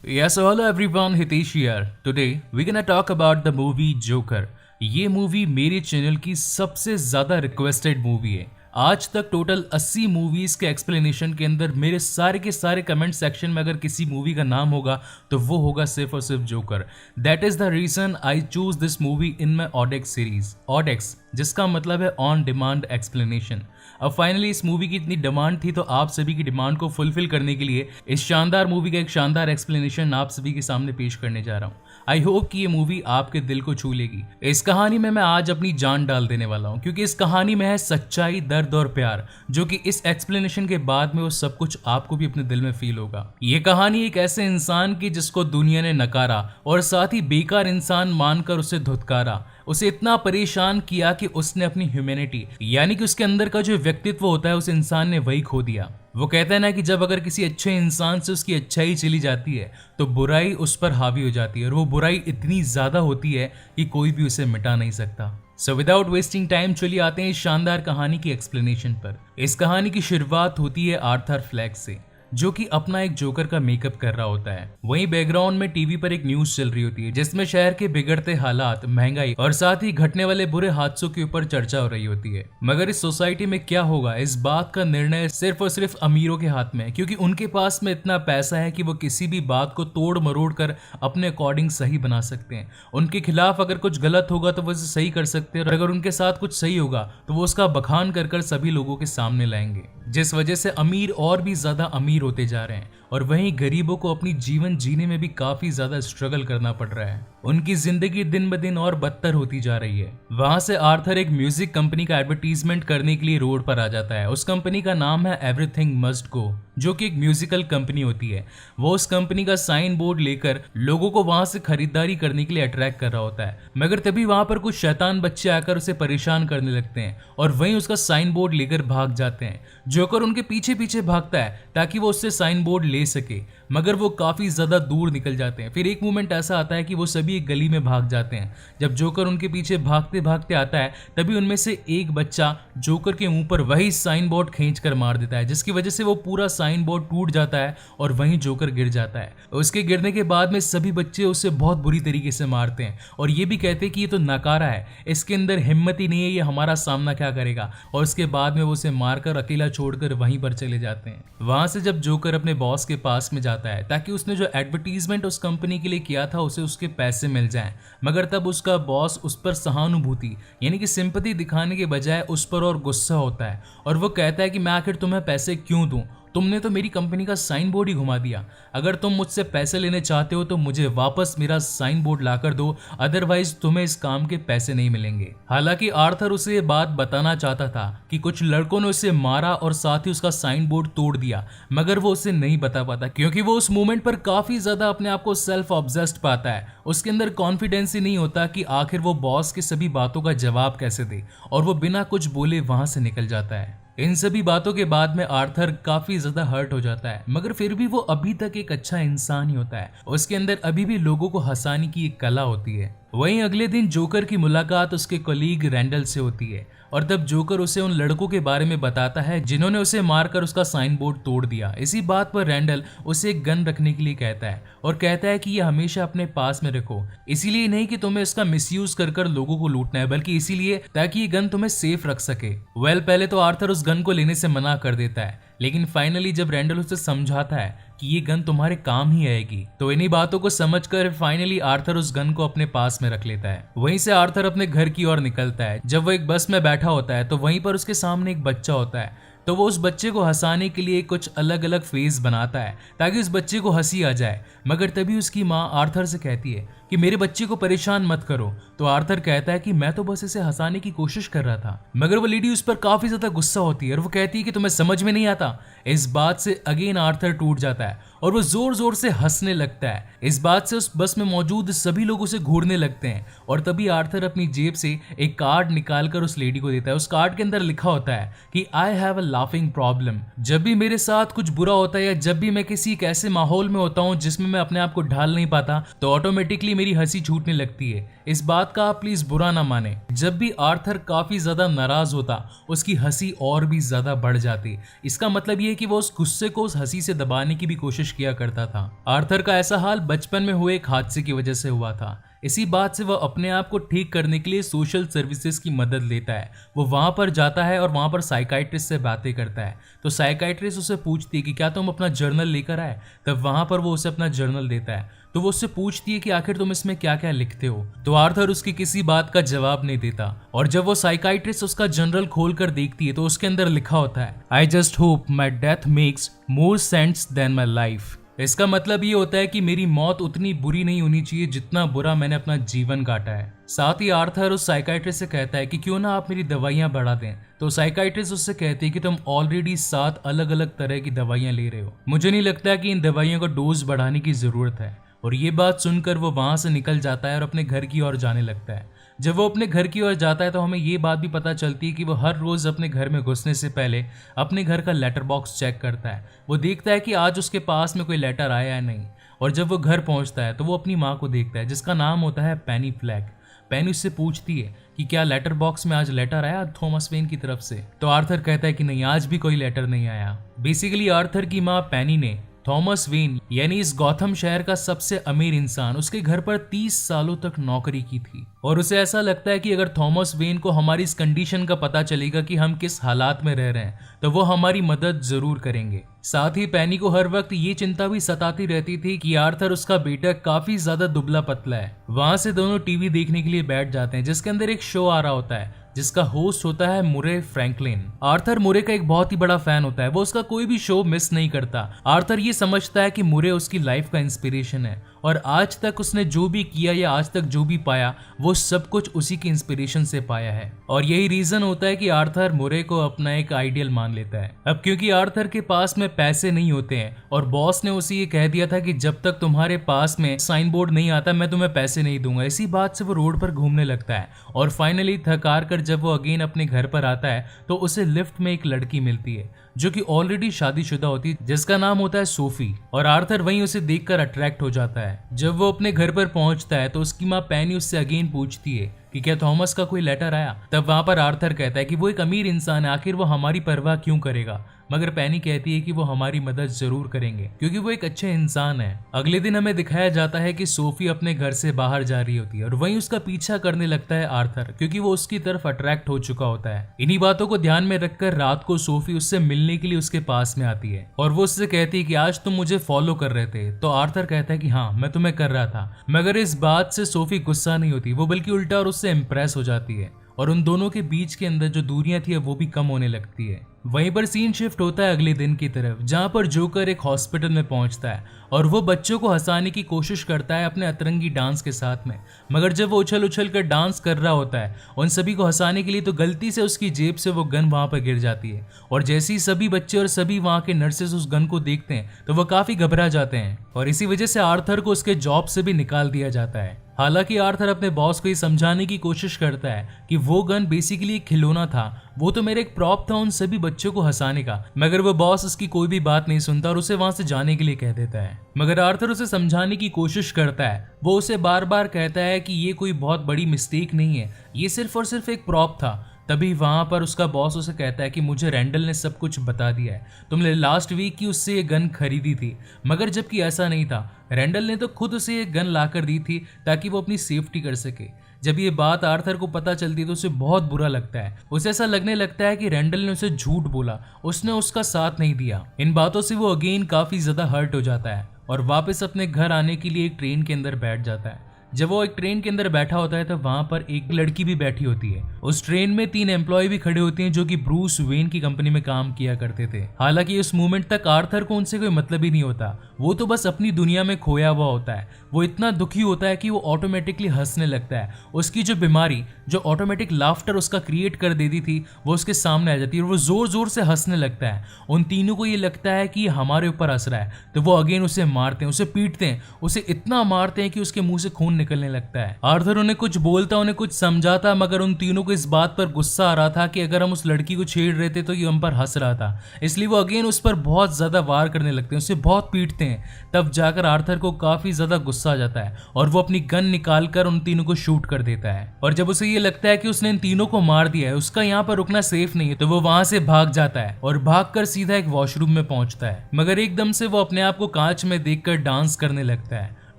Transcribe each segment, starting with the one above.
Yes, so hello everyone, Hitesh here. Today we're gonna talk about the movie Joker. ये movie मेरे channel की सबसे ज़्यादा requested movie है। आज तक टोटल 80 मूवीज़ के एक्सप्लेनेशन के अंदर मेरे सारे के सारे कमेंट सेक्शन में अगर किसी मूवी का नाम होगा तो वो होगा सिर्फ और सिर्फ Joker. That is the reason I choose this movie in my Odex series. Odex जिसका मतलब है ऑन डिमांड एक्सप्लेनेशन। अब फाइनली इस मूवी की इतनी डिमांड थी तो आप सभी की डिमांड को फुलफिल करने के लिए इस शानदार मूवी का एक शानदार एक्सप्लेनेशन आप सभी के सामने पेश करने जा रहा हूँ। आई होप कि ये मूवी आपके दिल को छू लेगी। इस कहानी में मैं आज अपनी जान डाल देने वाला हूँ क्योंकि इस कहानी में है सच्चाई, दर्द और प्यार, जो कि इस एक्सप्लेनेशन के बाद में वो सब कुछ आपको भी अपने दिल में फील होगा। ये कहानी एक ऐसे इंसान की जिसको दुनिया ने नकारा और साथ ही बेकार इंसान मानकर उसे धुतकारा, उसे इतना परेशान किया कि उसने अपनी ह्यूमैनिटी यानी कि उसके अंदर का जो व्यक्तित्व होता है उस इंसान ने वही खो दिया। वो कहता है ना कि जब अगर किसी अच्छे इंसान से उसकी अच्छाई चली जाती है तो बुराई उस पर हावी हो जाती है और वो बुराई इतनी ज्यादा होती है कि कोई भी उसे मिटा नहीं सकता। सो विदाउट वेस्टिंग टाइम चलिए आते हैं इस शानदार कहानी की एक्सप्लेनेशन पर। इस कहानी की शुरुआत होती है आर्थर फ्लैग से, जो कि अपना एक जोकर का मेकअप कर रहा होता है। वहीं बैकग्राउंड में टीवी पर एक न्यूज चल रही होती है जिसमें शहर के बिगड़ते हालात, महंगाई और साथ ही घटने वाले बुरे हादसों के ऊपर चर्चा हो रही होती है। मगर इस सोसाइटी में क्या होगा, इस बात का निर्णय सिर्फ और सिर्फ अमीरों के हाथ में है, क्योंकि उनके पास में इतना पैसा है कि वो किसी भी बात को तोड़ मरोड़ कर अपने अकॉर्डिंग सही बना सकते हैं। उनके खिलाफ अगर कुछ गलत होगा तो वो इसे सही कर सकते हैं और अगर उनके साथ कुछ सही होगा तो वो उसका बखान कर सभी लोगों के सामने लाएंगे, जिस वजह से अमीर और भी ज्यादा अमीर होते जा रहे हैं और वहीं गरीबों को अपनी जीवन जीने में भी काफी ज्यादा स्ट्रगल करना पड़ रहा है। उनकी जिंदगी दिन ब दिन और बदतर होती जा रही है। वहां से आर्थर एक म्यूजिक कंपनी का एडवर्टीजमेंट करने के लिए रोड पर आ जाता है। उस कंपनी का नाम है एवरीथिंग मस्ट गो, जो कि एक म्यूजिकल कंपनी होती है। वो उस कंपनी का साइन बोर्ड लेकर लोगों को वहां से खरीदारी करने के लिए अट्रैक्ट कर रहा होता है। मगर तभी वहां पर कुछ शैतान बच्चे आकर उसे परेशान करने लगते हैं और वहीं उसका साइन बोर्ड लेकर भाग जाते हैं। जोकर उनके पीछे पीछे भागता है ताकि वो उससे साइन बोर्ड ले सके, मगर वो काफी ज्यादा दूर निकल जाते हैं। फिर एक मोमेंट ऐसा आता है कि वो सभी एक गली में भाग जाते हैं। जब जोकर उनके पीछे भागते भागते आता है तभी उनमें से एक बच्चा जोकर के मुंह पर वही साइन बोर्ड खींच कर मार देता है, जिसकी वजह से वो पूरा साइन बोर्ड टूट जाता है और वहीं जोकर गिर जाता है। उसके गिरने के बाद में सभी बच्चे उसे बहुत बुरी तरीके से मारते हैं और ये भी कहते हैं कि ये तो नकारा है, इसके अंदर हिम्मत ही नहीं है, ये हमारा सामना क्या करेगा। और उसके बाद में वो उसे मारकर अकेला छोड़कर वहीं पर चले जाते हैं। वहां से जब जोकर अपने बॉस के पास में जाता है ताकि उसने जो एडवर्टीजमेंट उस कंपनी के लिए किया था उसे उसके पैसे मिल जाएं, मगर तब उसका बॉस उस पर सहानुभूति यानी कि सिंपैथी दिखाने के बजाय उस पर और गुस्सा होता है और वो कहता है कि मैं आखिर तुम्हें पैसे क्यों दूं, तुमने तो मेरी कंपनी का साइन बोर्ड ही घुमा दिया। अगर तुम मुझसे पैसे लेने चाहते हो तो मुझे वापस मेरा साइन बोर्ड लाकर दो, अदरवाइज तुम्हें इस काम के पैसे नहीं मिलेंगे। हालांकि आर्थर उसे ये बात बताना चाहता था कि कुछ लड़कों ने उसे मारा और साथ ही उसका साइन बोर्ड तोड़ दिया, मगर वो उसे नहीं बता पाता क्योंकि वो उस मोमेंट पर काफी ज्यादा अपने आप को सेल्फ ऑब्सेस्ड पाता है। उसके अंदर कॉन्फिडेंस ही नहीं होता कि आखिर वो बॉस की सभी बातों का जवाब कैसे दे और वो बिना कुछ बोले वहां से निकल जाता है। इन सभी बातों के बाद में आर्थर काफी ज्यादा हर्ट हो जाता है, मगर फिर भी वो अभी तक एक अच्छा इंसान ही होता है। उसके अंदर अभी भी लोगों को हंसाने की एक कला होती है। वहीं अगले दिन जोकर की मुलाकात उसके कलीग रैंडल से होती है और तब जोकर उसे उन लड़कों के बारे में बताता है जिन्होंने उसे मारकर उसका साइन बोर्ड तोड़ दिया। इसी बात पर रैंडल उसे एक गन रखने के लिए कहता है और कहता है कि ये हमेशा अपने पास में रखो, इसीलिए नहीं कि तुम्हें इसका मिसयूज कर लोगों को लूटना है, बल्कि इसीलिए ताकि ये गन तुम्हें सेफ रख सके। पहले तो आर्थर उस गन को लेने से मना कर देता है, लेकिन फाइनली जब रैंडल उसे समझाता है कि ये गन तुम्हारे काम ही आएगी तो इन्हीं बातों को समझकर फाइनली आर्थर उस गन को अपने पास में रख लेता है। वहीं से आर्थर अपने घर की ओर निकलता है। जब वो एक बस में बैठा होता है तो वहीं पर उसके सामने एक बच्चा होता है, तो वो उस बच्चे को हंसाने के लिए कुछ अलग अलग फेस बनाता है ताकि उस बच्चे को हंसी आ जाए। मगर तभी उसकी माँ आर्थर से कहती है कि मेरे बच्चे को परेशान मत करो। तो आर्थर कहता है कि मैं तो बस इसे हंसाने की कोशिश कर रहा था, मगर वो लेडी उस पर काफी ज्यादा गुस्सा होती है और वो कहती है कि तुम्हें समझ में नहीं आता। इस बात से अगेन आर्थर टूट जाता है और वो जोर जोर से हंसने लगता है। इस बात से उस बस में मौजूद सभी लोग उसे घूरने लगते हैं और तभी आर्थर अपनी जेब से एक कार्ड निकालकर उस लेडी को देता है। उस कार्ड के अंदर लिखा होता है कि I have a laughing problem. जब भी मेरे साथ कुछ बुरा होता है या जब भी मैं किसी एक ऐसे माहौल में होता हूँ जिसमें मैं अपने आप को ढाल नहीं पाता तो ऑटोमेटिकली मेरी हंसी छूटने लगती है। इस बात का आप प्लीज बुरा ना माने। जब भी आर्थर काफी ज्यादा नाराज होता उसकी हंसी और भी ज्यादा बढ़ जाती। इसका मतलब ये है कि वो उस गुस्से को उस हंसी से दबाने की भी कोशिश किया करता था। आर्थर का ऐसा हाल बचपन में हुए एक हादसे की वजह से हुआ था। इसी बात से वह अपने आप को ठीक करने के लिए सोशल सर्विसेज की मदद लेता है। वो वहां पर जाता है और वहां पर साइकाइट्रिस्ट से बातें करता है। तो साइकाइट्रिस्ट उसे पूछती है कि क्या तुम अपना जर्नल लेकर आए। तब वहां पर वो उसे अपना जर्नल देता है। तो वो उससे पूछती है कि आखिर तुम इसमें क्या क्या लिखते हो। तो आर्थर उसकी किसी बात का जवाब नहीं देता। और जब वो साइकाइट्रिस्ट उसका जर्नल खोल कर देखती है तो उसके अंदर लिखा होता है, I just hope my death makes more sense than my life. इसका मतलब ये होता है कि मेरी मौत उतनी बुरी नहीं होनी चाहिए जितना बुरा मैंने अपना जीवन काटा है। साथ ही आर्थर उस साइकाइट्रिस्ट से कहता है कि क्यों ना आप मेरी दवाइयां बढ़ा दें। तो साइकाइट्रिस्ट उससे कहते हैं कि तुम ऑलरेडी 7 अलग अलग तरह की दवाइयां ले रहे हो। मुझे नहीं लगता कि इन दवाइयों का डोज बढ़ाने की जरूरत है। और ये बात सुनकर वो वहां से निकल जाता है और अपने घर की ओर जाने लगता है। जब वो अपने घर की ओर जाता है तो हमें ये बात भी पता चलती है कि वो हर रोज अपने घर में घुसने से पहले अपने घर का लेटर बॉक्स चेक करता है। वो देखता है कि आज उसके पास में कोई लेटर आया है नहीं। और जब वो घर पहुंचता है तो वो अपनी माँ को देखता है जिसका नाम होता है पेनी फ्लैग। पेनी उससे पूछती है कि क्या लेटर बॉक्स में आज लेटर आया थॉमस वेन की तरफ से। तो आर्थर कहता है कि नहीं, आज भी कोई लेटर नहीं आया। बेसिकली आर्थर की माँ पेनी ने थॉमस वेन यानी इस गॉथम शहर का सबसे अमीर इंसान उसके घर पर 30 सालों तक नौकरी की थी। और उसे ऐसा लगता है कि अगर थॉमस वेन को हमारी इस कंडीशन का पता चलेगा कि हम किस हालात में रह रहे हैं तो वो हमारी मदद जरूर करेंगे। साथ ही पेनी को हर वक्त ये चिंता भी सताती रहती थी कि आर्थर उसका बेटा काफी ज्यादा दुबला पतला है। वहां से दोनों टीवी देखने के लिए बैठ जाते हैं जिसके अंदर एक शो आ रहा होता है जिसका होस्ट होता है मुरे फ्रैंकलिन। आर्थर मुरे का एक बहुत ही बड़ा फैन होता है। वो उसका कोई भी शो मिस नहीं करता। आर्थर ये समझता है कि मुरे उसकी लाइफ का इंस्पिरेशन है और आज तक उसने जो भी किया या आज तक जो भी पाया वो सब कुछ उसी के इंस्पिरेशन से पाया है। और यही रीजन होता है कि आर्थर मुरे को अपना एक आइडियल मान लेता है। अब क्योंकि आर्थर के पास में पैसे नहीं होते हैं और बॉस ने उसे ये कह दिया था कि जब तक तुम्हारे पास में साइन बोर्ड नहीं आता मैं तुम्हें पैसे नहीं दूंगा। इसी बात से वो रोड पर घूमने लगता है और फाइनली थकार कर जब वो अगेन अपने घर पर आता है तो उसे लिफ्ट में एक लड़की मिलती है जो कि ऑलरेडी शादीशुदा होती है जिसका नाम होता है सोफी। और आर्थर वहीं उसे देखकर अट्रैक्ट हो जाता है। जब वो अपने घर पर पहुंचता है तो उसकी माँ पेनी उससे अगेन पूछती है कि क्या थॉमस का कोई लेटर आया। तब वहां पर आर्थर कहता है कि वो एक अमीर इंसान है, आखिर वो हमारी परवाह क्यों करेगा। मगर पेनी कहती है कि वो हमारी मदद जरूर करेंगे क्योंकि वो एक अच्छे इंसान है। अगले दिन हमें दिखाया जाता है कि सोफी अपने घर से बाहर जा रही होती है और वहीं उसका पीछा करने लगता है आर्थर क्योंकि वो उसकी तरफ अट्रैक्ट हो चुका होता है। इन्हीं बातों को ध्यान में रखकर रात को सोफी उससे मिलने के लिए उसके पास में आती है और वो उससे कहती है कि आज तुम मुझे फॉलो कर रहे थे। तो आर्थर कहता है कि हाँ, मैं तुम्हें कर रहा था। मगर इस बात से सोफी गुस्सा नहीं होती, वो बल्कि उल्टा और उससे इम्प्रेस हो जाती है और उन दोनों के बीच के अंदर जो दूरियां थी वो भी कम होने लगती है। वहीं पर सीन शिफ्ट होता है अगले दिन की तरफ जहां पर जोकर एक हॉस्पिटल में पहुंचता है और वो बच्चों को हंसाने की कोशिश करता है अपने अतरंगी डांस के साथ में। मगर जब वो उछल उछल कर डांस कर रहा होता है उन सभी को हंसाने के लिए तो गलती से उसकी जेब से वो गन वहां पर गिर जाती है और जैसे ही सभी बच्चे और सभी वहां के नर्सेस उस गन को देखते हैं तो वो काफी घबरा जाते हैं और इसी वजह से आर्थर को उसके जॉब से भी निकाल दिया जाता है। हालांकि आर्थर अपने बॉस को ये समझाने की कोशिश करता है कि वो गन बेसिकली एक खिलौना था, वो तो मेरा एक प्रॉप था उन सभी बच्चों को हंसाने का। मगर वो बॉस उसकी कोई भी बात नहीं सुनता और उसे वहां से जाने के लिए कह देता है। मगर आर्थर उसे समझाने की कोशिश करता है। वो उसे बार बार कहता है कि ये कोई बहुत बड़ी मिस्टेक नहीं है, ये सिर्फ और सिर्फ एक प्रॉप था। तभी वहां पर उसका बॉस उसे कहता है कि मुझे रैंडल ने सब कुछ बता दिया है, तुमने लास्ट वीक की उससे ये गन खरीदी थी। मगर जबकि ऐसा नहीं था, रैंडल ने तो खुद उसे ये गन लाकर दी थी ताकि वो अपनी सेफ्टी कर सके। जब ये बात आर्थर को पता चलती है तो उसे बहुत बुरा लगता है। उसे ऐसा लगने लगता है कि रैंडल ने उसे झूठ बोला, उसने उसका साथ नहीं दिया। इन बातों से वो अगेन काफी ज्यादा हर्ट हो जाता है और वापस अपने घर आने के लिए एक ट्रेन के अंदर बैठ जाता है। जब वो एक ट्रेन के अंदर बैठा होता है तो वहां पर एक लड़की भी बैठी होती है। उस ट्रेन में 3 एम्प्लॉय भी खड़े होते हैं जो कि ब्रूस वेन की कंपनी में काम किया करते थे। हालांकि उस मोमेंट तक आर्थर को उनसे कोई मतलब ही नहीं होता, वो तो बस अपनी दुनिया में खोया हुआ होता है। वो इतना दुखी होता है कि वो ऑटोमेटिकली हंसने लगता है। उसकी जो बीमारी, जो ऑटोमेटिक लाफ्टर उसका क्रिएट कर देती थी, वो उसके सामने आ जाती है और वो जोर जोर से हंसने लगता है। उन तीनों को ये लगता है कि हमारे ऊपर हंस रहा है, तो वो अगेन उसे मारते हैं, उसे पीटते हैं, उसे इतना मारते हैं कि उसके मुंह से खून निकलने लगता है। आर्थर उन्हें कुछ बोलता, उन्हें कुछ समझाता, मगर उन तीनों को इस बात पर गुस्सा आ रहा था कि अगर हम उस लड़की को छेड़ रहे थे तो ये हम पर हंस रहा था, इसलिए वो अगेन उस पर बहुत ज्यादा वार करने लगते हैं, उसे बहुत पीटते हैं। तब जाकर आर्थर को काफी ज्यादा गुस्सा आ जाता है और वो अपनी गन निकालकर उन तीनों को शूट कर देता है। और जब उसे ये लगता है कि उसने इन तीनों को मार दिया है, उसका यहाँ पर रुकना सेफ नहीं है, तो वो वहां से भाग जाता है और भागकर सीधा एक वॉशरूम में पहुंचता है। मगर एकदम से वो अपने आप को कांच में देखकर डांस करने लगता है।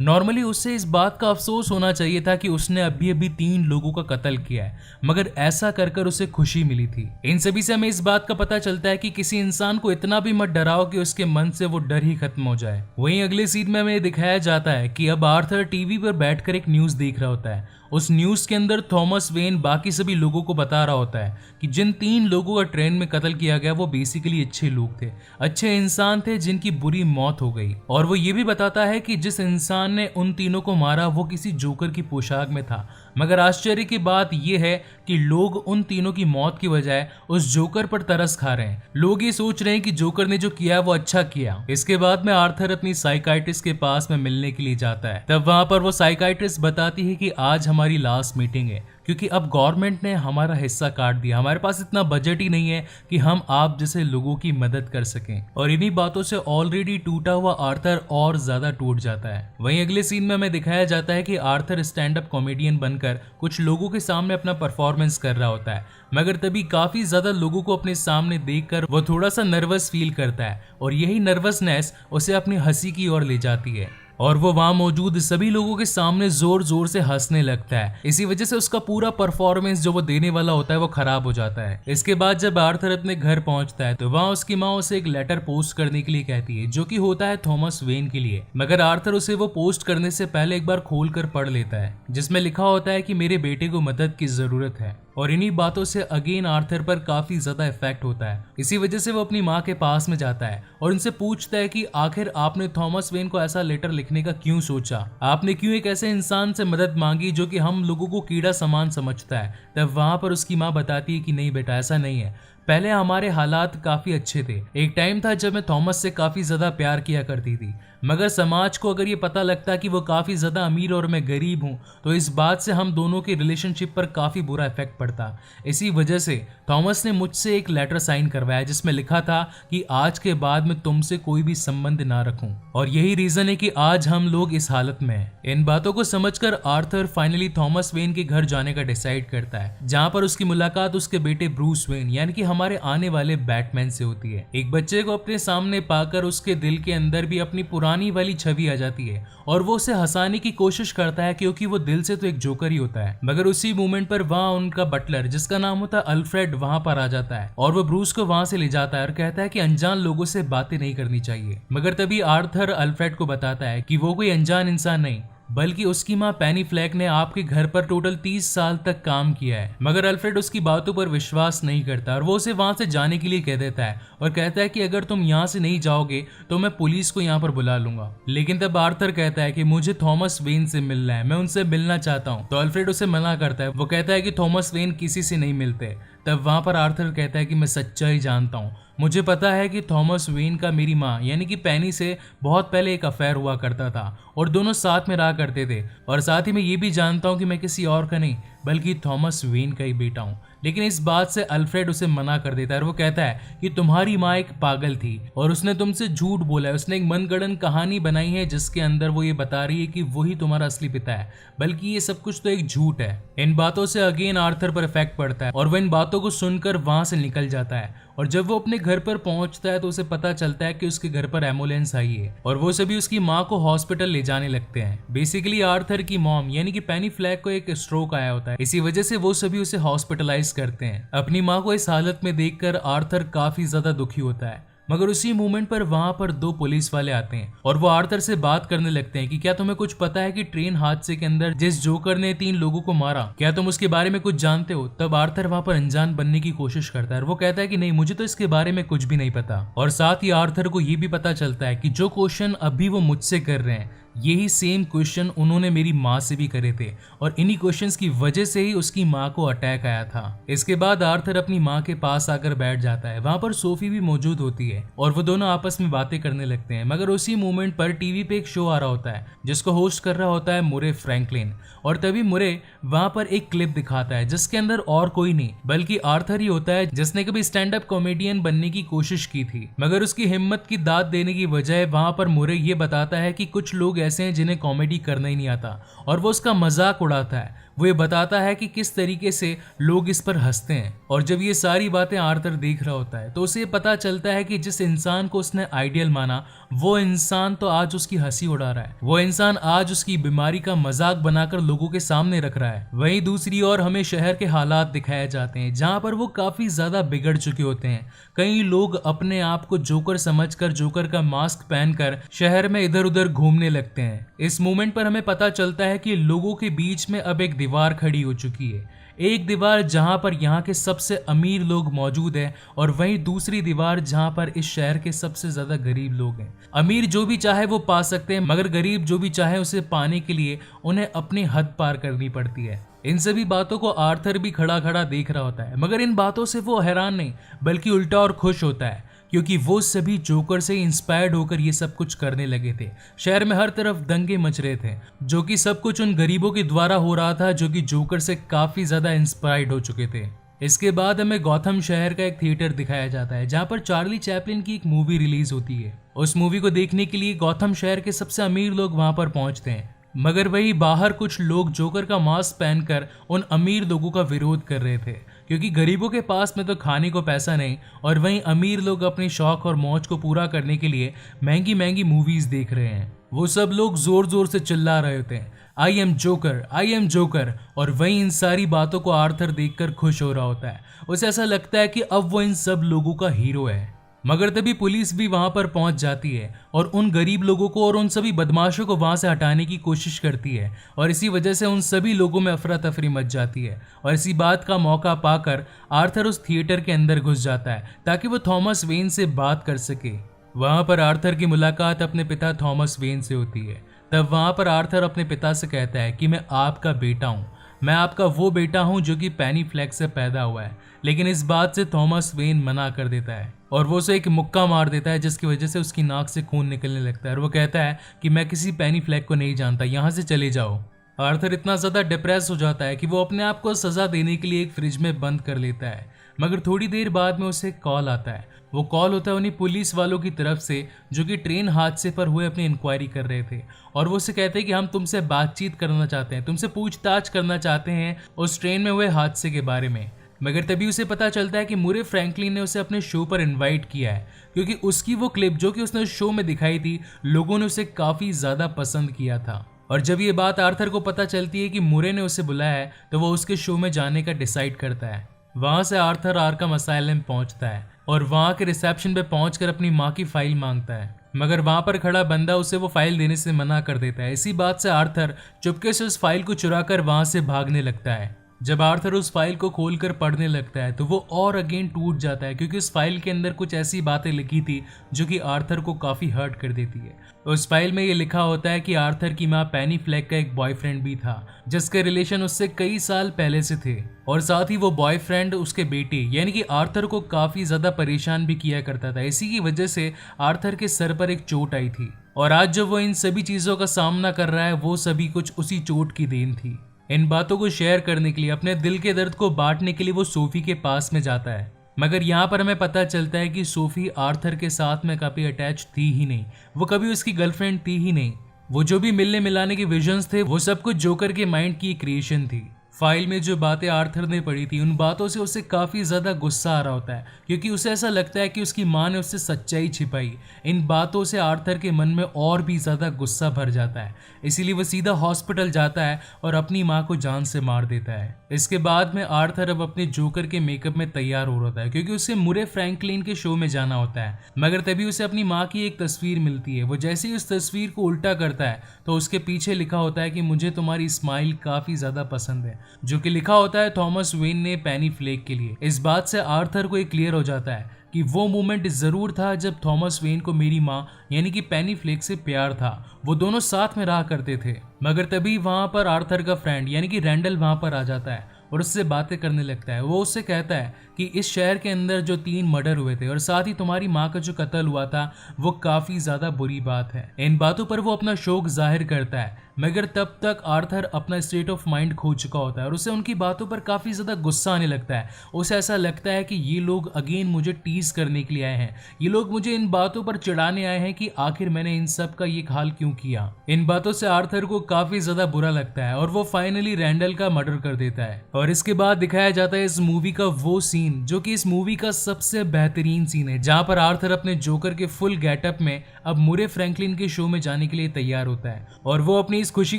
नॉर्मली उससे इस बात का अफसोस होना चाहिए था कि उसने अभी अभी 3 लोगों का कत्ल किया है, मगर ऐसा कर उसे खुशी मिली थी। इन सभी से हमें इस बात का पता चलता है कि किसी इंसान को इतना भी मत डराओ कि उसके मन से वो डर ही खत्म हो जाए। वहीं अगले सीन में हमें दिखाया जाता है कि अब आर्थर टीवी पर बैठकर एक न्यूज देख रहा होता है। उस न्यूज के अंदर थॉमस वेन बाकी सभी लोगों को बता रहा होता है कि जिन 3 लोगों का ट्रेन में कत्ल किया गया वो बेसिकली अच्छे लोग थे, अच्छे इंसान थे जिनकी बुरी मौत हो गई। और वो ये भी बताता है कि जिस इंसान ने उन तीनों को मारा वो किसी जोकर की पोशाक में था। मगर आश्चर्य की बात यह है कि लोग उन तीनों की मौत की बजाय उस जोकर पर तरस खा रहे हैं। लोग ये सोच रहे हैं कि जोकर ने जो किया वो अच्छा किया। इसके बाद में आर्थर अपनी साइकाइट्रिस्ट के पास में मिलने के लिए जाता है। तब वहां पर वो साइकाइट्रिस्ट बताती है कि आज हमारी लास्ट मीटिंग है, क्योंकि अब गवर्नमेंट ने हमारा हिस्सा काट दिया, हमारे पास इतना बजट ही नहीं है कि हम आप जैसे लोगों की मदद कर सकें। और इन्हीं बातों से ऑलरेडी टूटा हुआ आर्थर और ज्यादा टूट जाता है। वहीं अगले सीन में हमें दिखाया जाता है कि आर्थर स्टैंड अप कॉमेडियन बनकर कुछ लोगों के सामने अपना परफॉर्मेंस कर रहा होता है, मगर तभी काफी ज्यादा लोगों को अपने सामने देखकर वो थोड़ा सा नर्वस फील करता है और यही नर्वसनेस उसे अपनी हंसी की ओर ले जाती है और वो वहां मौजूद सभी लोगों के सामने जोर जोर से हंसने लगता है। इसी वजह से उसका पूरा परफॉर्मेंस जो वो देने वाला होता है वो खराब हो जाता है। इसके बाद जब आर्थर अपने घर पहुंचता है तो वहां उसकी माँ उसे एक लेटर पोस्ट करने के लिए कहती है, जो कि होता है थॉमस वेन के लिए। मगर आर्थर उसे वो पोस्ट करने से पहले एक बार खोल कर पढ़ लेता है, जिसमें लिखा होता है कि मेरे बेटे को मदद की जरूरत है। और इन्हीं बातों से अगेन आर्थर पर काफी ज्यादा इफेक्ट होता है। इसी वजह से वो अपनी माँ के पास में जाता है और उनसे पूछता है कि आखिर आपने थॉमस वेन को ऐसा लेटर लिखने का क्यों सोचा, आपने क्यों एक ऐसे इंसान से मदद मांगी जो कि हम लोगों को कीड़ा समान समझता है। तब वहां पर उसकी माँ बताती है कि नहीं बेटा, ऐसा नहीं है, पहले हमारे हालात काफी अच्छे थे। एक टाइम था जब मैं थॉमस से काफी ज्यादा प्यार किया करती थी, मगर समाज को अगर ये पता लगता कि वो काफी ज्यादा अमीर और मैं गरीब हूँ तो इस बात से हम दोनों के रिलेशनशिप पर काफी बुरा इफेक्ट पड़ता। इसी वजह से थॉमस ने मुझसे एक लेटर साइन करवाया जिसमें लिखा था कि आज के बाद मैं तुमसे कोई भी संबंध ना रखूं, और यही रीजन है कि आज हम लोग इस हालत में हैं। इन बातों को समझकर आर्थर फाइनली थॉमस वेन के घर जाने का डिसाइड करता है, जहां पर उसकी मुलाकात उसके बेटे ब्रूस वेन यानी कि हमारे आने वाले बैटमैन से होती है। एक बच्चे को अपने सामने पाकर उसके दिल के अंदर भी अपनी पुरानी वाली छवि आ जाती है और वो उसे हंसाने की कोशिश करता है, क्योंकि वो दिल से तो एक जोकर ही होता है। मगर उसी मोमेंट पर वहाँ उनका बटलर जिसका नाम होता है अल्फ्रेड वहां पर आ जाता है और वो ब्रूस को वहां से ले जाता है और कहता है कि अनजान लोगों से बातें नहीं करनी चाहिए। मगर तभी आर्थर अल्फ्रेड को बताता है कि वो कोई अनजान इंसान नहीं, बल्कि उसकी माँ पेनी फ्लैक ने आपके घर पर टोटल 30 साल तक काम किया है। मगर अल्फ्रेड उसकी बातों पर विश्वास नहीं करता और वो उसे वहां से जाने के लिए कह देता है और कहता है कि अगर तुम यहाँ से नहीं जाओगे तो मैं पुलिस को यहाँ पर बुला लूंगा। लेकिन तब आर्थर कहता है कि मुझे थॉमस वेन से मिलना है, मैं उनसे मिलना चाहता हूँ। तो अल्फ्रेड उसे मना करता है, वो कहता है कि थॉमस वेन किसी से नहीं मिलते। तब वहां पर आर्थर कहता है कि मैं सच्चाई जानता हूँ, मुझे पता है कि थॉमस वेन का मेरी माँ यानी कि पेनी से बहुत पहले एक अफेयर हुआ करता था और दोनों साथ में रहा करते थे, और साथ ही मैं ये भी जानता हूँ कि मैं किसी और का नहीं बल्कि थॉमस वेन का ही बेटा हूँ। लेकिन इस बात से अल्फ्रेड उसे मना कर देता है और वो कहता है कि तुम्हारी माँ एक पागल थी और उसने तुमसे झूठ बोला है, उसने एक मनगढ़ंत कहानी बनाई है जिसके अंदर वो ये बता रही है कि वही तुम्हारा असली पिता है, बल्कि ये सब कुछ तो एक झूठ है। इन बातों से अगेन आर्थर पर इफेक्ट पड़ता है और वह इन बातों को सुनकर वहां से निकल जाता है। और जब वो अपने घर पर पहुंचता है तो उसे पता चलता है कि उसके घर पर एम्बुलेंस आई है और वो सभी उसकी माँ को हॉस्पिटल ले जाने लगते हैं। बेसिकली आर्थर की मॉम यानी कि पेनी फ्लैक को एक स्ट्रोक आया होता है, इसी वजह से वो सभी उसे हॉस्पिटलाइज करते हैं। अपनी माँ को इस हालत में देखकर आर्थर काफी ज्यादा दुखी होता है। मगर उसी मोमेंट पर वहां पर 2 पुलिस वाले आते हैं और वो आर्थर से बात करने लगते हैं कि क्या तुम्हें कुछ पता है कि ट्रेन हादसे के अंदर जिस जोकर ने 3 लोगों को मारा, क्या तुम उसके बारे में कुछ जानते हो। तब आर्थर वहां पर अनजान बनने की कोशिश करता है और वो कहता है कि नहीं, मुझे तो इसके बारे में कुछ भी नहीं पता। और साथ ही आर्थर को ये भी पता चलता है कि जो क्वेश्चन अभी वो मुझसे कर रहे हैं यही सेम क्वेश्चन उन्होंने मेरी माँ से भी करे थे और इन्हीं क्वेश्चंस की वजह से ही उसकी माँ को अटैक आया था। इसके बाद आर्थर अपनी माँ के पास आकर बैठ जाता है। वहाँ पर सोफी भी मौजूद होती है और वो दोनों आपस में बातें करने लगते हैं। मगर उसी मोमेंट पर टीवी पे एक शो आ रहा होता है जिसको होस्ट कर रहा होता है मुरे फ्रैंकलिन, और तभी मुरे वहाँ पर एक क्लिप दिखाता है जिसके अंदर और कोई नहीं बल्कि आर्थर ही होता है, जिसने कभी स्टैंड अप कॉमेडियन बनने की कोशिश की थी। मगर उसकी हिम्मत की दाद देने की बजाय वहाँ पर मुरे ये बताता है कि कुछ लोग ऐसे हैं जिन्हें कॉमेडी करना ही नहीं आता, और वो उसका मजाक उड़ाता है। वो ये बताता है कि किस तरीके से लोग इस पर हंसते हैं। और जब ये सारी बातें आर्थर देख रहा होता है तो उसे पता चलता है कि जिस इंसान को उसने आइडियल माना वो इंसान तो आज उसकी हंसी उड़ा रहा है, वो इंसान आज उसकी बीमारी का मजाक बनाकर लोगों के सामने रख रहा है। वहीं दूसरी ओर हमें शहर के हालात दिखाए जाते हैं जहाँ पर वो काफी ज्यादा बिगड़ चुके होते हैं। कई लोग अपने आप को जोकर समझकर जोकर का मास्क पहनकर शहर में इधर उधर घूमने लगते हैं। इस मोमेंट पर हमें पता चलता है कि लोगों के बीच में अब एक दीवार खड़ी हो चुकी है। एक दीवार जहां पर यहाँ के सबसे अमीर लोग मौजूद हैं और वहीं दूसरी दीवार जहां पर इस शहर के सबसे ज्यादा गरीब लोग हैं। अमीर जो भी चाहे वो पा सकते हैं, मगर गरीब जो भी चाहे उसे पाने के लिए उन्हें अपनी हद पार करनी पड़ती है। इन सभी बातों को आर्थर भी खड़ा खड़ा देख रहा होता है, मगर इन बातों से वो हैरान नहीं बल्कि उल्टा और खुश होता है, क्योंकि वो सभी जोकर से इंस्पायर्ड होकर ये सब कुछ करने लगे थे। शहर में हर तरफ दंगे मच रहे थे, जो कि सब कुछ उन गरीबों के द्वारा हो रहा था जो कि जोकर से काफी ज्यादा इंस्पायर्ड हो चुके थे। इसके बाद हमें गौथम शहर का एक थिएटर दिखाया जाता है जहाँ पर चार्ली चैपलिन की एक मूवी रिलीज होती है। उस मूवी को देखने के लिए गौथम शहर के सबसे अमीर लोग वहां पर पहुंचते हैं, मगर वही बाहर कुछ लोग जोकर का मास्क पहनकर उन अमीर लोगों का विरोध कर रहे थे, क्योंकि गरीबों के पास में तो खाने को पैसा नहीं और वहीं अमीर लोग अपने शौक और मौज को पूरा करने के लिए महंगी महंगी मूवीज देख रहे हैं। वो सब लोग जोर जोर से चिल्ला रहे होते हैं, I am joker, I am joker. और वहीं इन सारी बातों को आर्थर देखकर खुश हो रहा होता है। उसे ऐसा लगता है कि अब वो इन सब लोगों का हीरो है। मगर तभी पुलिस भी वहां पर पहुंच जाती है और उन गरीब लोगों को और उन सभी बदमाशों को वहां से हटाने की कोशिश करती है, और इसी वजह से उन सभी लोगों में अफरा तफरी मच जाती है। और इसी बात का मौका पाकर आर्थर उस थिएटर के अंदर घुस जाता है ताकि वो थॉमस वेन से बात कर सके। वहां पर आर्थर की मुलाकात अपने पिता थॉमस वेन से होती है। तब वहां पर आर्थर अपने पिता से कहता है कि मैं आपका बेटा हूँ, मैं आपका वो बेटा हूँ जो कि पेनी फ्लैग से पैदा हुआ है। लेकिन इस बात से थॉमस वेन मना कर देता है और वो उसे एक मुक्का मार देता है, जिसकी वजह से उसकी नाक से खून निकलने लगता है। और वो कहता है कि मैं किसी पेनी फ्लैग को नहीं जानता, यहाँ से चले जाओ। आर्थर इतना ज्यादा डिप्रेस हो जाता है कि वो अपने आप को सजा देने के लिए एक फ्रिज में बंद कर लेता है। मगर थोड़ी देर बाद में उसे कॉल आता है। वो कॉल होता है उन्हीं पुलिस वालों की तरफ से जो कि ट्रेन हादसे पर हुए अपनी इंक्वायरी कर रहे थे, और वो उसे कहते हैं कि हम तुमसे बातचीत करना चाहते हैं, तुमसे पूछताछ करना चाहते हैं उस ट्रेन में हुए हादसे के बारे में। मगर तभी उसे पता चलता है कि मुरे फ्रैंकलिन ने उसे अपने शो पर इनवाइट किया है, क्योंकि उसकी वो क्लिप जो कि उसने शो में दिखाई थी लोगों ने उसे काफी ज्यादा पसंद किया था। और जब ये बात आर्थर को पता चलती है कि मुरे ने उसे बुलाया है तो वो उसके शो में जाने का डिसाइड करता है। वहां से आर्थर आर्कम असाइलम पहुंचता है और वहां के रिसेप्शन पे पहुंचकर अपनी माँ की फाइल मांगता है, मगर वहां पर खड़ा बंदा उसे वो फाइल देने से मना कर देता है। इसी बात से आर्थर चुपके से उस फाइल को चुराकर वहां से भागने लगता है। जब आर्थर उस फाइल को खोलकर पढ़ने लगता है तो वो और अगेन टूट जाता है, क्योंकि उस फाइल के अंदर कुछ ऐसी बातें लिखी थी जो कि आर्थर को काफी हर्ट कर देती है। उस फाइल में ये लिखा होता है कि आर्थर की माँ पेनी फ्लैग का एक बॉयफ्रेंड भी था जिसके रिलेशन उससे कई साल पहले से थे, और साथ ही वो बॉयफ्रेंड उसके बेटे यानी कि आर्थर को काफी ज्यादा परेशान भी किया करता था। इसी की वजह से आर्थर के सर पर एक चोट आई थी, और आज जब वो इन सभी चीजों का सामना कर रहा है वो सभी कुछ उसी चोट की देन थी। इन बातों को शेयर करने के लिए, अपने दिल के दर्द को बांटने के लिए वो सोफी के पास में जाता है। मगर यहाँ पर हमें पता चलता है कि सोफी आर्थर के साथ में कभी अटैच थी ही नहीं, वो कभी उसकी गर्लफ्रेंड थी ही नहीं। वो जो भी मिलने मिलाने के विजन्स थे वो सब कुछ जोकर के माइंड की क्रिएशन थी। फाइल में जो बातें आर्थर ने पढ़ी थी उन बातों से उसे काफी ज्यादा गुस्सा आ रहा होता है, क्योंकि उसे ऐसा लगता है कि उसकी माँ ने उससे सच्चाई छिपाई। इन बातों से आर्थर के मन में और भी ज्यादा गुस्सा भर जाता है, इसीलिए वो सीधा हॉस्पिटल जाता है और अपनी माँ को जान से मार देता है। इसके बाद में आर्थर अब अपने जोकर के मेकअप में तैयार हो रहा है, क्योंकि उसे मुरे फ्रैंकलिन के शो में जाना होता है। मगर तभी उसे अपनी माँ की एक तस्वीर मिलती है। वो जैसे ही उस तस्वीर को उल्टा करता है तो उसके पीछे लिखा होता है कि मुझे तुम्हारी स्माइल काफी ज्यादा पसंद है, जो कि लिखा होता है थॉमस वेन ने पेनी फ्लैग के लिए। इस बात से आर्थर को ये क्लियर हो जाता है कि वो मोमेंट जरूर था जब थॉमस वेन को मेरी माँ यानी कि पेनी फ्लेक से प्यार था। वो दोनों साथ में रहा करते थे। मगर तभी वहां पर आर्थर का फ्रेंड यानी कि रैंडल वहां पर आ जाता है और उससे बातें करने लगता है। वो उससे कहता है कि इस शहर के अंदर जो 3 मर्डर हुए थे और साथ ही तुम्हारी माँ का जो कत्ल हुआ था वो काफी ज्यादा बुरी बात है। इन बातों पर वो अपना शौक जाहिर करता है, मगर तब तक आर्थर अपना स्टेट ऑफ माइंड खो चुका होता है और उसे उनकी बातों पर काफी ज्यादा गुस्सा आने लगता है। उसे ऐसा लगता है कि ये लोग अगेन मुझे टीज करने के लिए आए हैं, ये लोग मुझे इन बातों पर चिढ़ाने आए हैं कि आखिर मैंने इन सब का ये हाल क्यों किया। इन बातों से आर्थर को काफी ज्यादा बुरा लगता है और वो फाइनली रैंडल का मर्डर कर देता है। और इसके बाद दिखाया जाता है इस मूवी का वो सीन जो कि इस मूवी का सबसे बेहतरीन सीन है, जहां पर आर्थर अपने जोकर के फुल गेटअप में अब मुरे फ्रैंकलिन के शो में जाने के लिए तैयार होता है और वो अपनी इस खुशी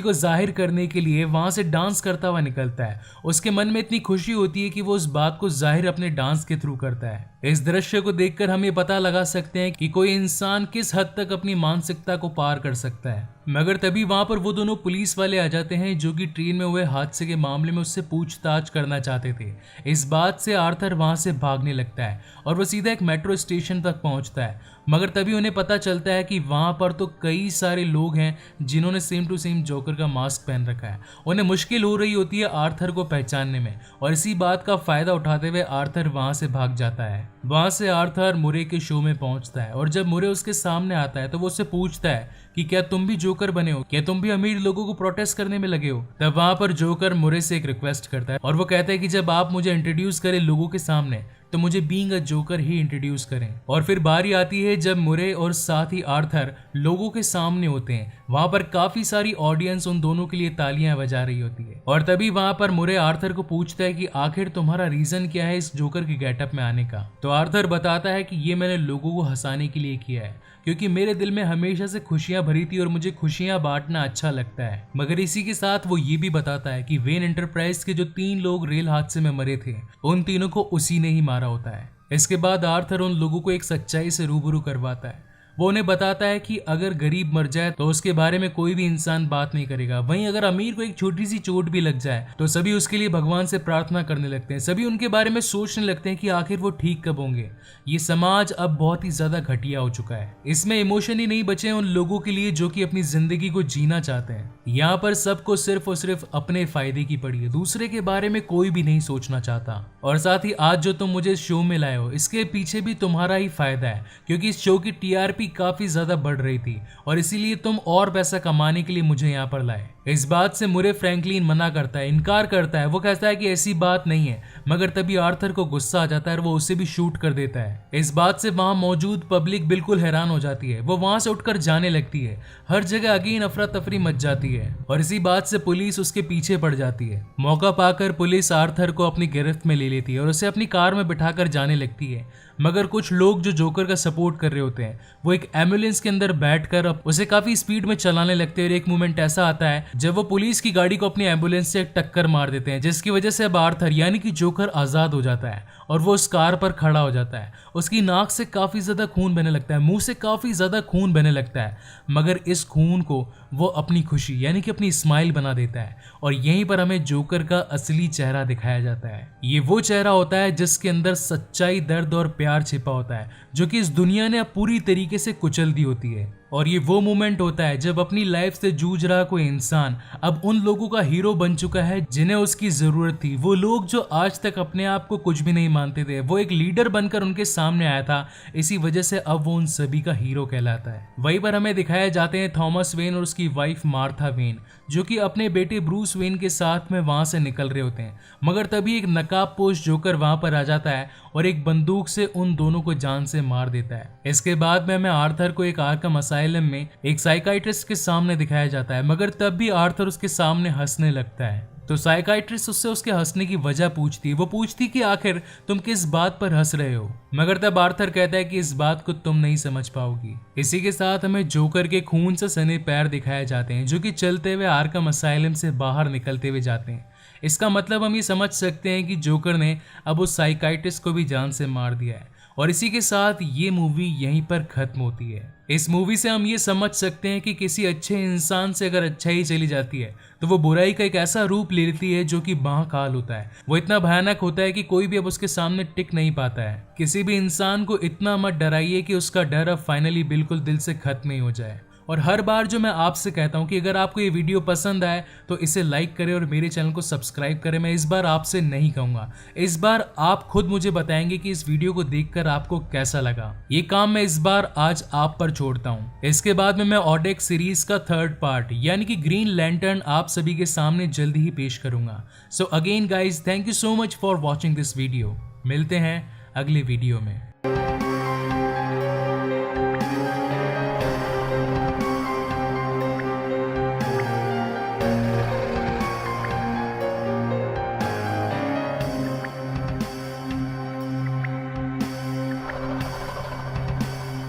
को जाहिर करने के लिए वहां से डांस करता हुआ निकलता है। उसके मन में इतनी खुशी होती है कि वो उस बात को जाहिर अपने डांस के थ्रू करता है। इस दृश्य को देखकर हम ये पता लगा सकते हैं कि कोई इंसान किस हद तक अपनी मानसिकता को पार कर सकता है। मगर तभी वहां पर वो दोनों पुलिस वाले आ जाते हैं जो कि ट्रेन में हुए हादसे के मामले में उससे पूछताछ करना चाहते थे। इस बात से आर्थर वहां से भागने लगता है और वो सीधा एक मेट्रो स्टेशन तक पहुंचता है। मगर तभी उन्हें पता चलता है कि वहां पर तो कई सारे लोग हैं जिन्होंने सेम टू सेम जोकर का मास्क पहन रखा है। उन्हें मुश्किल हो रही होती है आर्थर को पहचानने में और इसी बात का फायदा उठाते हुए आर्थर वहां से भाग जाता है। वहां से आर्थर मुरे के शो में पहुंचता है और जब मुरे उसके सामने आता है तो वो उससे पूछता है कि क्या तुम भी जोकर बने हो, क्या तुम भी अमीर लोगों को प्रोटेस्ट करने में लगे हो। तब वहां पर जोकर मुरे से एक रिक्वेस्ट करता है और वो कहता है कि जब आप मुझे इंट्रोड्यूस करें लोगों के सामने तो मुझे being a joker he introduce करें। और फिर बारी आती है जब मुरे और साथ ही आर्थर लोगों के सामने होते हैं। वहां पर काफी सारी ऑडियंस उन दोनों के लिए तालियां बजा रही होती है और तभी वहां पर मुरे आर्थर को पूछता है कि आखिर तुम्हारा रीजन क्या है इस जोकर के गेटअप में आने का। तो आर्थर बताता है कि ये मैंने लोगों को हंसाने के लिए किया है क्योंकि मेरे दिल में हमेशा से खुशियां भरी थी और मुझे खुशियां बांटना अच्छा लगता है। मगर इसी के साथ वो ये भी बताता है कि वेन एंटरप्राइज के जो 3 लोग रेल हादसे में मरे थे उन तीनों को उसी ने ही मारा होता है। इसके बाद आर्थर उन लोगों को एक सच्चाई से रूबरू करवाता है। वो उन्हें बताता है कि अगर गरीब मर जाए तो उसके बारे में कोई भी इंसान बात नहीं करेगा, वहीं अगर अमीर को एक छोटी सी चोट भी लग जाए तो सभी उसके लिए भगवान से प्रार्थना करने लगते हैं। सभी उनके बारे में सोचने लगते हैं कि आखिर वो ठीक कब होंगे। ये समाज अब बहुत ही ज्यादा घटिया हो चुका है। इसमें इमोशन ही नहीं बचे उन लोगों के लिए जो कि अपनी जिंदगी को जीना चाहते हैं। यहाँ पर सबको सिर्फ और सिर्फ अपने फायदे की पड़ी है, दूसरे के बारे में कोई भी नहीं सोचना चाहता। और साथ ही आज जो तुम मुझे शो में लाए हो इसके पीछे भी तुम्हारा ही फायदा है क्योंकि इस शो की टीआरपी काफी ज्यादा बढ़ रही थी और इसीलिए तुम और पैसा कमाने के लिए मुझे यहाँ पर लाए। इस बात से मुरे फ्रैंकलिन मना करता है, इनकार करता है। वो कहता है कि ऐसी बात नहीं है, मगर तभी आर्थर को गुस्सा आ जाता है और वो उसे भी शूट कर देता है। इस बात से वहां मौजूद पब्लिक बिल्कुल हैरान हो जाती है। वो वहां से उठकर जाने लगती है। हर जगह अगेन अफरा तफरी मच जाती है और इसी बात से पुलिस उसके पीछे पड़ जाती है। मौका पाकर पुलिस आर्थर को अपनी गिरफ्त में ले लेती है और उसे अपनी कार में बिठाकर जाने लगती है। मगर कुछ लोग जो जोकर का सपोर्ट कर रहे होते हैं वो एक एम्बुलेंस के अंदर बैठकर उसे काफी स्पीड में चलाने लगते हैं और एक मोमेंट ऐसा आता है जब वो पुलिस की गाड़ी को अपनी एम्बुलेंस से टक्कर मार देते हैं, जिसकी वजह से अब आर्थर यानी कि जोकर आजाद हो जाता है और वो उस कार पर खड़ा हो जाता है। उसकी नाक से काफी ज्यादा खून बहने लगता है, मुंह से काफी ज्यादा खून बहने लगता है, मगर इस खून को वो अपनी खुशी यानी कि अपनी स्माइल बना देता है और यहीं पर हमें जोकर का असली चेहरा दिखाया जाता है। ये वो चेहरा होता है जिसके अंदर सच्चाई, दर्द और प्यार छिपा होता है जो कि इस दुनिया ने अब पूरी तरीके से कुचल दी होती है। और ये वो मोमेंट होता है जब अपनी लाइफ से जूझ रहा कोई इंसान अब उन लोगों का हीरो बन चुका है जिन्हें उसकी जरूरत थी। वो लोग जो आज तक अपने आप को कुछ भी नहीं मानते थे, वो एक लीडर बनकर उनके सामने आया था। इसी वजह से अब वो उन सभी का हीरो कहलाता है। वहीं पर हमें दिखाए जाते हैं थॉमस वेन और उसकी वाइफ मार्था वेन जो कि अपने बेटे ब्रूस वेन के साथ में वहां से निकल रहे होते हैं। मगर तभी एक नकाबपोश जोकर वहां पर आ जाता है और एक बंदूक से उन दोनों को जान से मार देता है। इसके बाद में हमें आर्थर को एक आर्कम असाइलम में एक साइकाइट्रिस्ट के सामने दिखाया जाता है, मगर तब भी आर्थर उसके सामने हंसने लगता है। तो साइकाइट्रिस्ट उससे उसके हंसने की वजह पूछती है। वो पूछती कि आखिर तुम किस बात पर हंस रहे हो, मगर तब आर्थर कहता है कि इस बात को तुम नहीं समझ पाओगी। इसी के साथ हमें जोकर के खून से सने पैर दिखाए जाते हैं जो कि चलते हुए आर्कम असाइलम से बाहर निकलते हुए जाते हैं। इसका मतलब हम ये समझ सकते हैं कि जोकर ने अब उस साइकाइट्रिस्ट को भी जान से मार दिया है। और इसी के साथ ये मूवी यहीं पर खत्म होती है। इस मूवी से हम ये समझ सकते हैं कि किसी अच्छे इंसान से अगर अच्छाई चली जाती है तो वो बुराई का एक ऐसा रूप ले लेती है जो कि महाकाल होता है। वो इतना भयानक होता है कि कोई भी अब उसके सामने टिक नहीं पाता है। किसी भी इंसान को इतना मत डराइए कि उसका डर अब फाइनली बिल्कुल दिल से खत्म ही हो जाए। और हर बार जो मैं आपसे कहता हूँ कि अगर आपको ये वीडियो पसंद आए तो इसे लाइक करें और मेरे चैनल को सब्सक्राइब करें। मैं इस बार आपसे नहीं कहूँगा, इस बार आप खुद मुझे बताएंगे कि इस वीडियो को देखकर आपको कैसा लगा। ये काम मैं इस बार आज आप पर छोड़ता हूँ। इसके बाद में मैं ऑडेक्स सीरीज का 3rd पार्ट यानी कि ग्रीन लैंटर्न आप सभी के सामने जल्दी ही पेश करूंगा। So again guys, thank you so much for watching this video. मिलते हैं अगले वीडियो में।